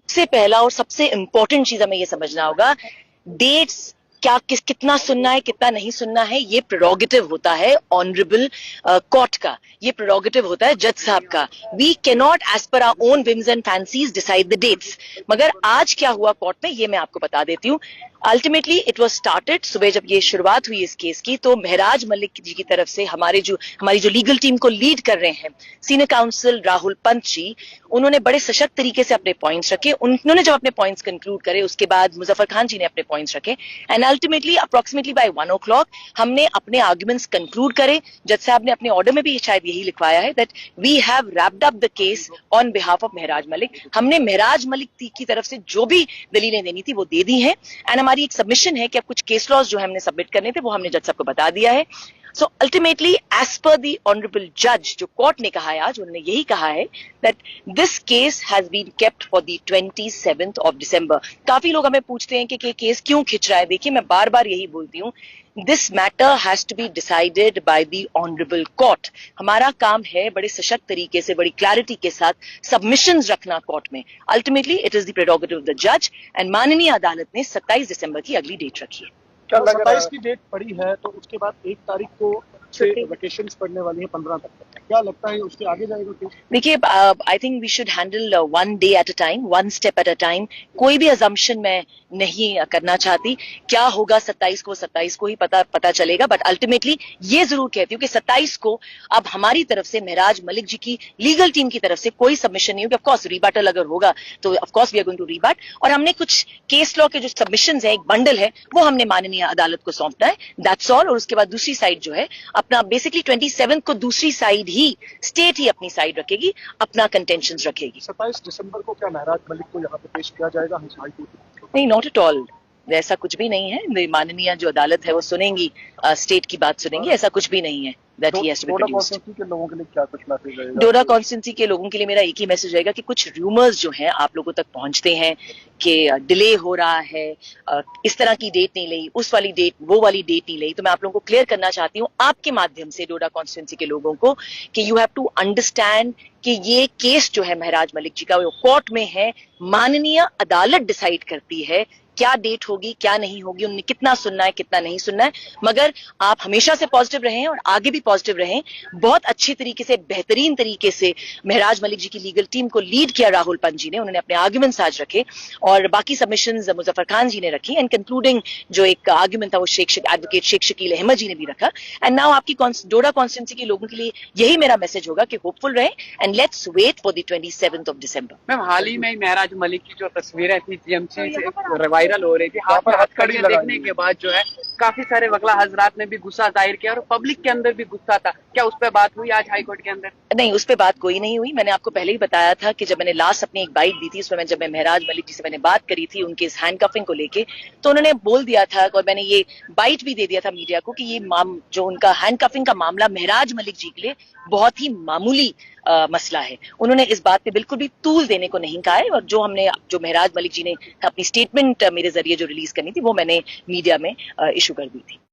सबसे पहला और सबसे इंपॉर्टेंट चीज हमें ये समझना होगा, डेट्स क्या कितना सुनना है कितना नहीं सुनना है, ये प्रेरोगेटिव होता है ऑनरेबल कोर्ट का, ये प्रेरोगेटिव होता है जज साहब का। We can not as per our own whims and fancies decide the dates. मगर आज क्या हुआ कोर्ट में ये मैं आपको बता देती हूँ। अल्टीमेटली इट वाज स्टार्टेड, सुबह जब ये शुरुआत हुई इस केस की, तो महराज मलिक जी की तरफ से हमारी जो लीगल टीम को लीड कर रहे हैं सीनियर काउंसिल राहुल पंत जी, उन्होंने बड़े सशक्त तरीके से अपने पॉइंट्स रखे। उन्होंने जब अपने पॉइंट्स कंक्लूड करे उसके बाद मुजफ्फर खान जी ने अपने पॉइंट्स रखे and ultimately approximately bye 1 o'clock हमने अपने आर्ग्यूमेंट्स कंक्लूड करे। जज साहब ने अपने ऑर्डर में भी शायद यही लिखवाया है that we have wrapped up the case on behalf of Maharaj Malik. हमने महराज मलिक की तरफ से जो भी दलीलें देनी थी वो दे दी हैं एंड हमारी एक सबमिशन है कि अब कुछ केस लॉज जो हमने सबमिट करने थे वो हमने जज साहब को बता दिया है। So ultimately, as per the honorable judge, जो कोर्ट ने कहा है आज, उन्होंने यही कहा है that this case has been kept for the 27th of December। काफी लोग हमें पूछते हैं कि केस क्यों खिंच रहा है। देखिए, मैं बार बार यही बोलती हूँ, this matter has to be decided by the honorable court। हमारा काम है बड़े सशक्त तरीके से, बड़ी क्लैरिटी के साथ सबमिशंस रखना कोर्ट में। Ultimately it is the prerogative of the जज एंड माननीय अदालत ने 27 दिसंबर की अगली डेट रखी है। क्या 27 की डेट पड़ी है तो उसके बाद 1 तारीख को वेकेशंस पड़ने वाली है 15 तक, क्या लगता है उसके आगे जाएगा केस? देखिए, I think we should handle one day at a time, one step at a time. कोई भी अजम्पशन मैं नहीं करना चाहती। क्या होगा 27 को ही पता चलेगा। बट अल्टीमेटली ये जरूर कहती हूँ कि 27 को अब हमारी तरफ से महराज मलिक जी की लीगल टीम की तरफ से कोई सबमिशन नहीं होगी। ऑफकोर्स रिबटल अगर होगा तो of course we are going to rebut, और हमने कुछ केस लॉ के जो सबमिशन है, एक बंडल है, वो हमने माननीय अदालत को सौंपना है, दैट्स ऑल। और उसके बाद दूसरी साइड जो है अपना बेसिकली 27 को दूसरी साइड ही, स्टेट ही अपनी साइड रखेगी, अपना कंटेंशंस रखेगी। 27 दिसंबर को क्या महराज मलिक को यहाँ पे पेश किया जाएगा हाई कोर्ट? नहीं, नॉट एट ऑल, ऐसा कुछ भी नहीं है। माननीय जो अदालत है वो सुनेंगी, स्टेट की बात सुनेंगी, ऐसा कुछ भी नहीं है। डोडा कॉन्स्टिट्यूंसी के लोगों के लिए क्या कुछ मैसेज रहेगा? डोडा कॉन्स्टिट्यूंसी के लोगों के लिए मेरा एक ही मैसेज रहेगा कि कुछ रूमर्स जो हैं आप लोगों तक पहुंचते हैं कि डिले हो रहा है, इस तरह की डेट नहीं ली, उस वाली डेट, वो वाली डेट नहीं ली। तो मैं आप लोगों को क्लियर करना चाहती हूँ आपके माध्यम से डोडा कॉन्स्टिट्यूंसी के लोगों को कि यू हैव टू अंडरस्टैंड कि ये केस जो है महराज मलिक जी का वो कोर्ट में है। माननीय अदालत डिसाइड करती है क्या डेट होगी क्या नहीं होगी, उन्हें कितना सुनना है कितना नहीं सुनना है। मगर आप हमेशा से पॉजिटिव रहें और आगे भी पॉजिटिव रहें। बहुत अच्छे तरीके से, बेहतरीन तरीके से महराज मलिक जी की लीगल टीम को लीड किया राहुल पंत जी ने। उन्होंने अपने आर्ग्यूमेंट्स आज रखे और बाकी सबमिशंस मुजफ्फर खान जी ने रखी एंड कंक्लूडिंग जो एक आर्ग्यूमेंट था वो एडवोकेट शेख शकील अहमद जी ने भी रखा। एंड नाउ आपकी डोडा कॉन्स्टिट्यूंसी के लोगों के लिए यही मेरा मैसेज होगा कि होपफुल रहें and let's wait for the 27th of December। Ma'am, हाल ही में महराज मलिक की जो तस्वीरें थी जीएमसी से वायरल हो रही थी, हाथ में हथकड़ी देखने के बाद जो है काफी सारे वकला हजरात ने भी गुस्सा जाहिर किया और पब्लिक के अंदर भी गुस्सा था। क्या उस पर बात हुई आज हाईकोर्ट के अंदर? नहीं, उस पर बात कोई नहीं हुई। मैंने आपको पहले ही बताया था कि जब मैंने लास्ट अपनी एक बाइट दी थी उसमें जब मैं महराज मलिक जी से मैंने बात करी थी उनके इस हैंडकफिंग को लेके, तो उन्होंने बोल दिया था और मैंने ये बाइट भी दे दिया था मीडिया को कि ये जो उनका हैंडकफिंग का मामला महराज मलिक जी के लिए बहुत ही मामूली मसला है। उन्होंने इस बात पे बिल्कुल भी तूल देने को नहीं कहा है और जो महराज मलिक जी ने अपनी स्टेटमेंट मेरे जरिए जो रिलीज करनी थी वो मैंने मीडिया में इशू कर दी थी।